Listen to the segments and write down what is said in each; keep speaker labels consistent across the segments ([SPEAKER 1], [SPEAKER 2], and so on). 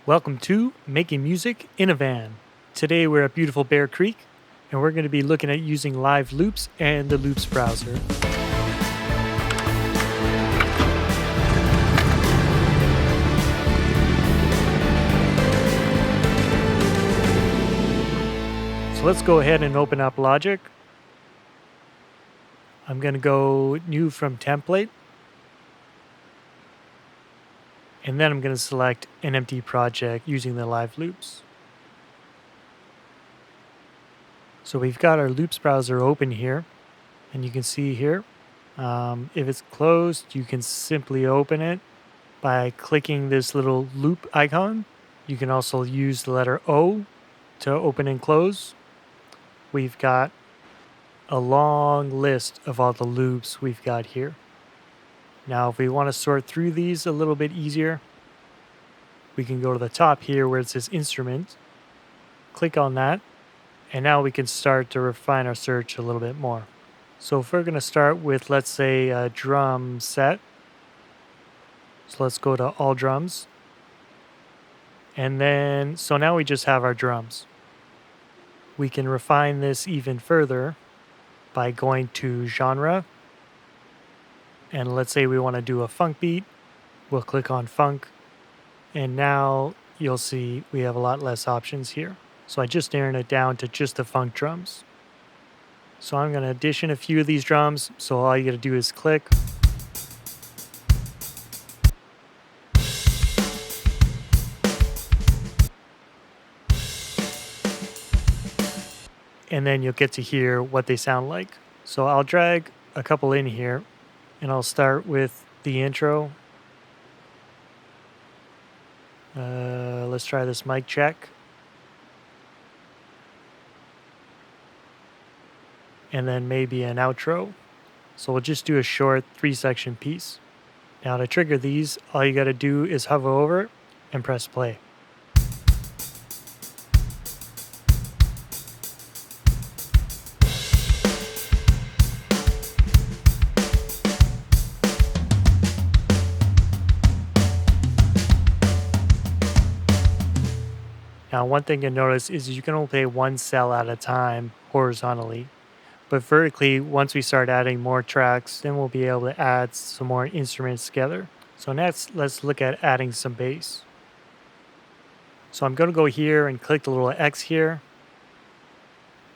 [SPEAKER 1] Welcome to Making Music in a Van. Today we're at beautiful Bear Creek and we're going to be looking at using live loops and the loops browser. So let's go ahead and open up Logic. I'm going to go new from template. And then I'm going to select an empty project using the live loops. So we've got our loops browser open here, and you can see here, if it's closed, you can simply open it by clicking this little loop icon. You can also use the letter O to open and close. We've got a long list of all the loops we've got here. Now, if we want to sort through these a little bit easier, we can go to the top here where it says instrument, click on that, and now we can start to refine our search a little bit more. So if we're going to start with, let's say, a drum set, so let's go to all drums. And then, so now we just have our drums. We can refine this even further by going to genre. And let's say we want to do a funk beat. We'll click on funk. And now you'll see we have a lot less options here. So I just narrowed it down to just the funk drums. So I'm going to addition a few of these drums. So all you got to do is click. And then you'll get to hear what they sound like. So I'll drag a couple in here, and I'll start with the intro. Let's try this mic check. And then maybe an outro. So we'll just do a short 3-section piece. Now to trigger these, all you got to do is hover over it and press play. Now, one thing to notice is you can only play one cell at a time horizontally, but vertically, once we start adding more tracks, then we'll be able to add some more instruments together. So next, let's look at adding some bass. So I'm going to go here and click the little X here,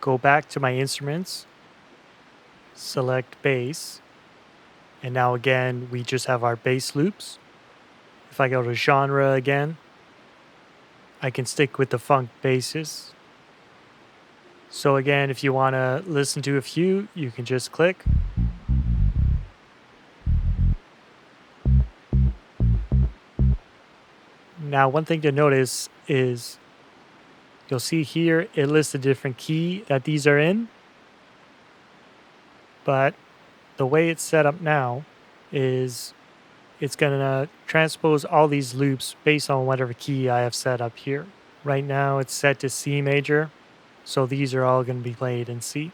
[SPEAKER 1] go back to my instruments, select bass, and now again, we just have our bass loops. If I go to genre again, I can stick with the funk basses. So again, if you want to listen to a few, you can just click. Now, one thing to notice is you'll see here it lists the different key that these are in. But the way it's set up now is it's going to transpose all these loops based on whatever key I have set up here. Right now it's set to C major, so these are all going to be played in C.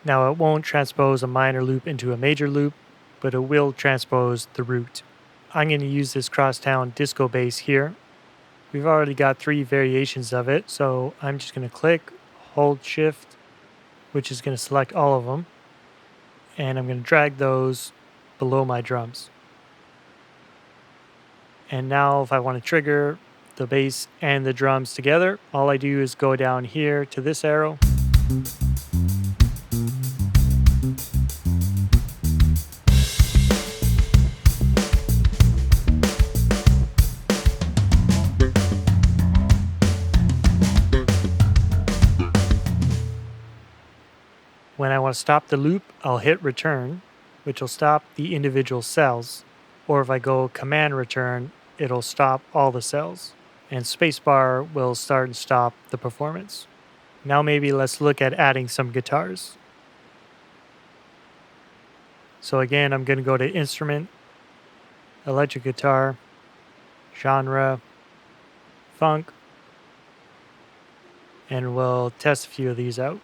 [SPEAKER 1] Now it won't transpose a minor loop into a major loop, but it will transpose the root. I'm going to use this crosstown disco bass here. We've already got 3 variations of it, so I'm just going to click, hold shift, which is going to select all of them, and I'm going to drag those below my drums. And now if I want to trigger the bass and the drums together, all I do is go down here to this arrow. When I want to stop the loop, I'll hit return, which will stop the individual cells. Or if I go command return, it'll stop all the cells. And spacebar will start and stop the performance. Now maybe let's look at adding some guitars. So again, I'm going to go to instrument, electric guitar, genre, funk, and we'll test a few of these out.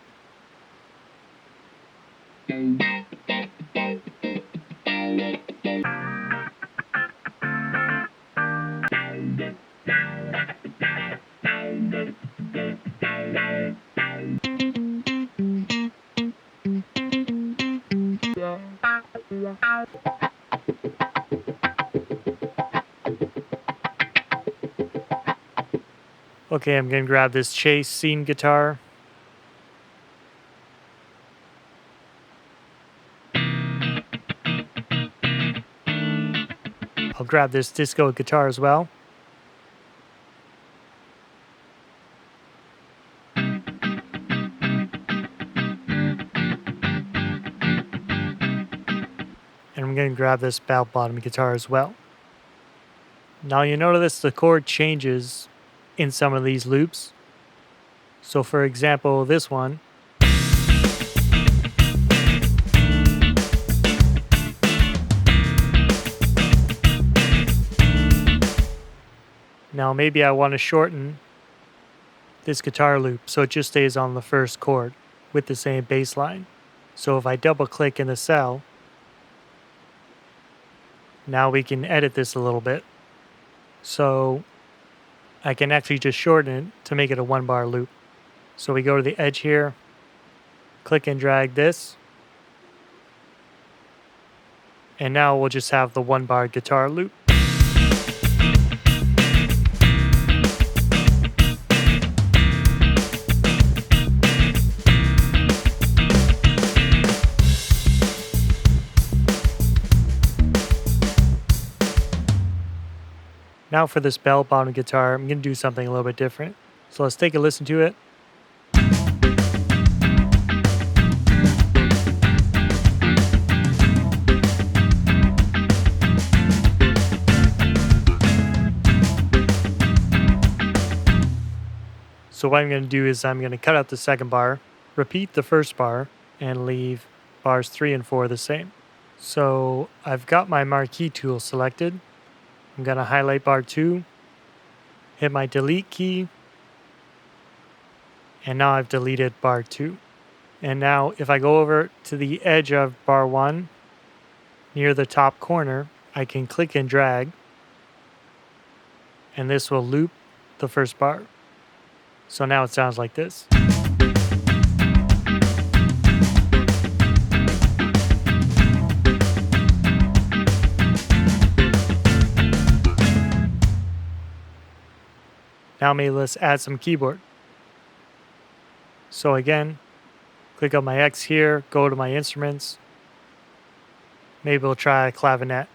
[SPEAKER 1] Okay, I'm going to grab this chase scene guitar. I'll grab this disco guitar as well. And I'm going to grab this bell bottom guitar as well. Now you notice the chord changes in some of these loops. So for example, this one. Now maybe I want to shorten this guitar loop so it just stays on the first chord with the same bass line. So if I double click in the cell, now we can edit this a little bit. So I can actually just shorten it to make it a 1-bar loop. So we go to the edge here, click and drag this, and now we'll just have the 1-bar guitar loop. Now for this bell bottom guitar, I'm going to do something a little bit different. So let's take a listen to it. So what I'm going to do is I'm going to cut out the second bar, repeat the first bar, and leave bars 3 and 4 the same. So I've got my marquee tool selected. I'm going to highlight bar 2, hit my delete key, and now I've deleted bar 2. And now if I go over to the edge of bar 1, near the top corner, I can click and drag, and this will loop the first bar. So now it sounds like this. Now maybe let's add some keyboard. So again, click on my X here, go to my instruments. Maybe we'll try a clavinet.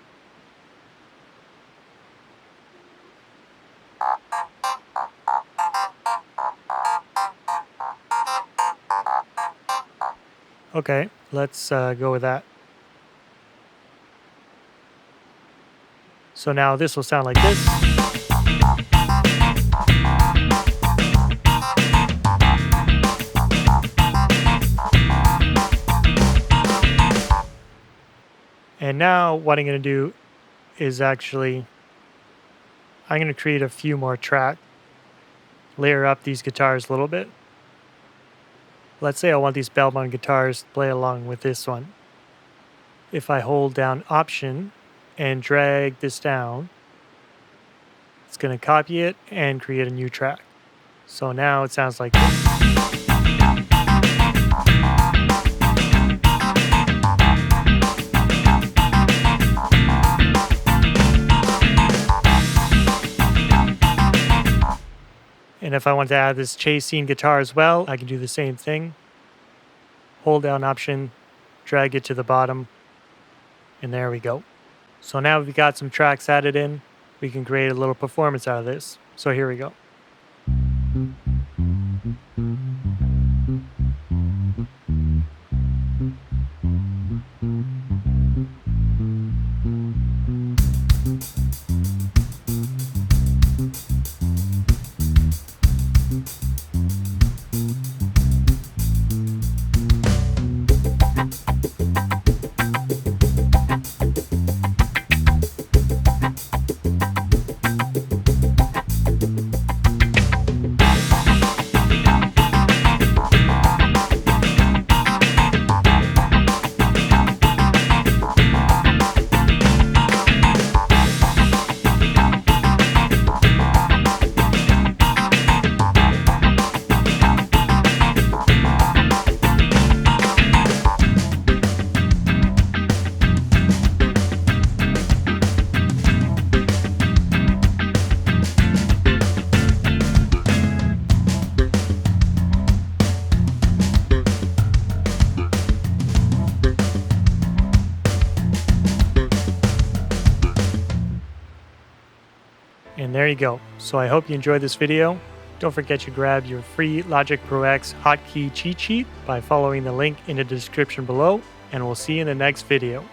[SPEAKER 1] Okay, let's go with that. So now this will sound like this. And now what I'm going to do is actually, I'm going to create a few more tracks, layer up these guitars a little bit. Let's say I want these bell bottom guitars to play along with this one. If I hold down Option and drag this down, it's going to copy it and create a new track. So now it sounds like this. And if I want to add this chase scene guitar as well, I can do the same thing. Hold down Option, drag it to the bottom, and there we go. So now we've got some tracks added in. We can create a little performance out of this. So here we go. there you go. So I hope you enjoyed this video. Don't forget to grab your free Logic Pro X hotkey cheat sheet by following the link in the description below, and we'll see you in the next video.